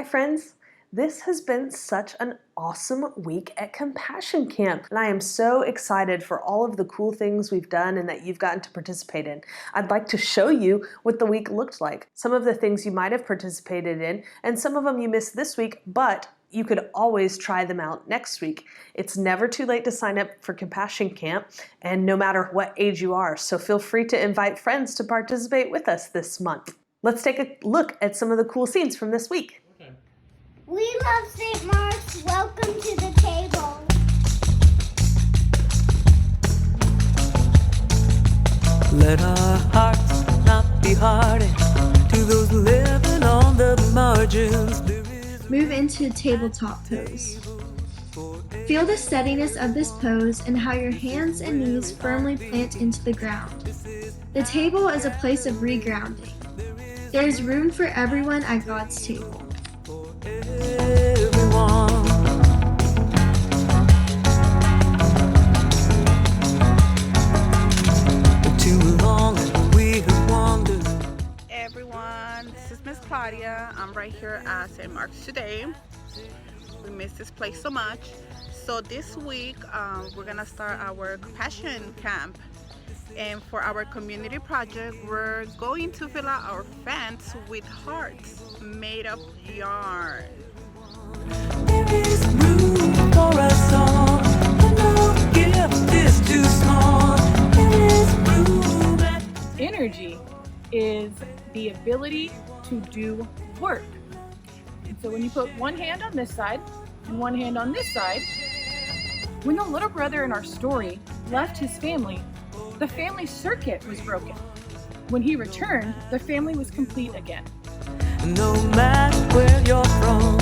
friends. This has been such an awesome week at Compassion Camp, and I am so excited for all of the cool things we've done and that you've gotten to participate in. I'd like to show you what the week looked like. Some of the things you might have participated in, and some of them you missed this week, but you could always try them out next week. It's never too late to sign up for Compassion Camp, and no matter what age you are, so feel free to invite friends to participate with us this month. Let's take a look at some of the cool scenes from this week. We love St. Mark's. Welcome to the table. Let our hearts not be hardened to those living on the margins. Move into tabletop pose. Feel the steadiness of this pose and how your hands and knees firmly plant into the ground. The table is a place of regrounding. There is room for everyone at God's table. Everyone, this is Miss Claudia. I'm right here at St. Mark's today. We miss this place so much. So this week we're gonna start our Compassion Camp, and for our community project we're going to fill out our fence with hearts made of yarn. There is room for us all, and no gift is too small. There is room. Energy is the ability to do work. And so when you put one hand on this side and one hand on this side, when the little brother in our story left his family, the family circuit was broken. When he returned, the family was complete again. No matter where you're from,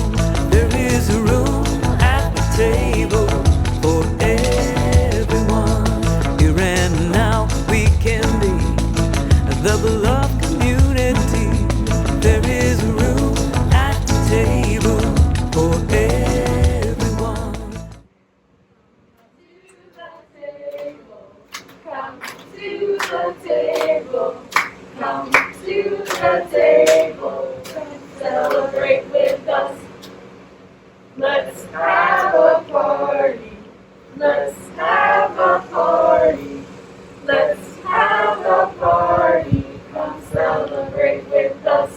there is room at the table for everyone. Here and now we can be the beloved community. There is room at the table for everyone. Come to the table. Come to the table. Celebrate with us. Let's have a party. Let's have a party. Let's have a party. Come celebrate with us.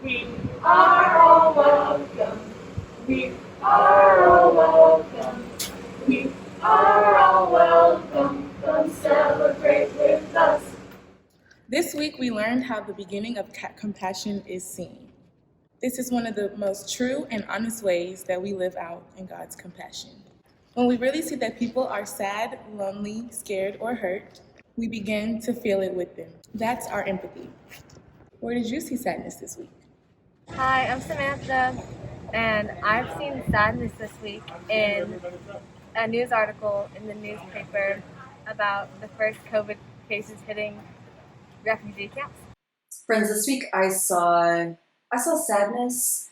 We are all welcome. We are all welcome. We are all welcome. Come celebrate with us. This week we learned how the beginning of compassion is seen. This is one of the most true and honest ways that we live out in God's compassion. When we really see that people are sad, lonely, scared, or hurt, we begin to feel it with them. That's our empathy. Where did you see sadness this week? Hi, I'm Samantha, and I've seen sadness this week in a news article in the newspaper about the first COVID cases hitting refugee camps. Friends, this week I saw sadness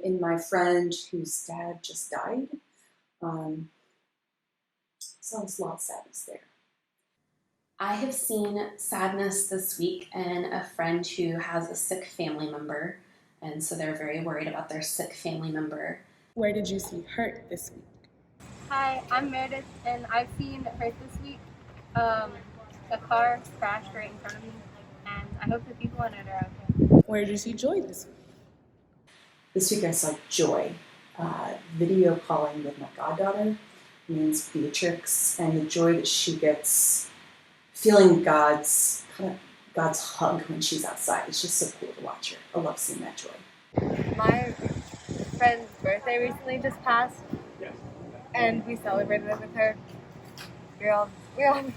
in my friend whose dad just died. So there's a lot of sadness there. I have seen sadness this week in a friend who has a sick family member, and so they're very worried about their sick family member. Where did you see hurt this week? Hi, I'm Meredith, and I've seen hurt this week. A car crashed right in front of me, and I hope the people in it are okay. Where did you see joy this week? This week I saw joy. Video calling with my goddaughter, her name's Beatrix, and the joy that she gets feeling God's hug when she's outside. It's just so cool to watch her. I love seeing that joy. My friend's birthday recently just passed, and we celebrated it with her. We're all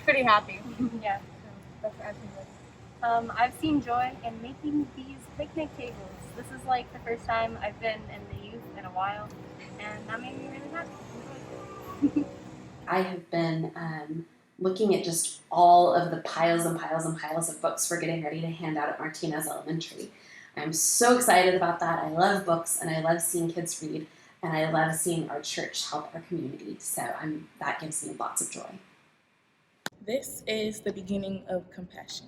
pretty happy. Yeah, so that's what I've seen with. I've seen joy in making these picnic tables. This is like the first time I've been in the youth in a while, and that made me really happy. I have been looking at just all of the piles and piles and piles of books we're getting ready to hand out at Martinez Elementary. I'm so excited about that. I love books, and I love seeing kids read, and I love seeing our church help our community. So that gives me lots of joy. This is the beginning of compassion.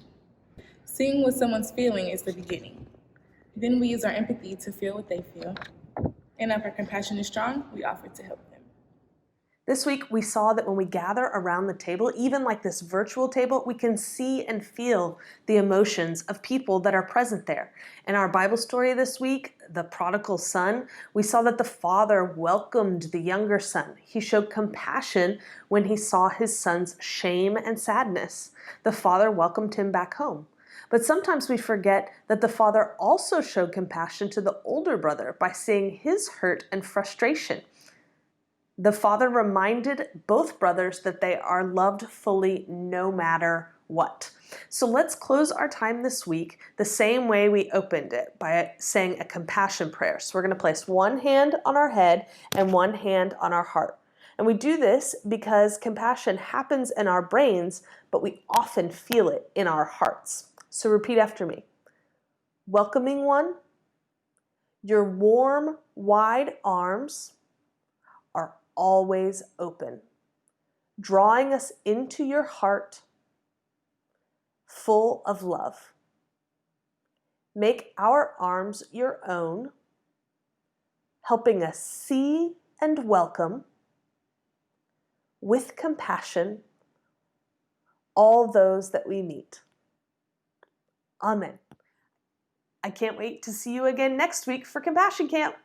Seeing what someone's feeling is the beginning. Then we use our empathy to feel what they feel. And if our compassion is strong, we offer to help them. This week, we saw that when we gather around the table, even like this virtual table, we can see and feel the emotions of people that are present there. In our Bible story this week, the prodigal son, we saw that the father welcomed the younger son. He showed compassion when he saw his son's shame and sadness. The father welcomed him back home. But sometimes we forget that the father also showed compassion to the older brother by seeing his hurt and frustration. The father reminded both brothers that they are loved fully no matter what. So let's close our time this week the same way we opened it, by saying a compassion prayer. So we're going to place one hand on our head and one hand on our heart. And we do this because compassion happens in our brains, but we often feel it in our hearts. So repeat after me. Welcoming one, your warm, wide arms are always open, drawing us into your heart, full of love. Make our arms your own, helping us see and welcome with compassion all those that we meet. Amen. I can't wait to see you again next week for Compassion Camp.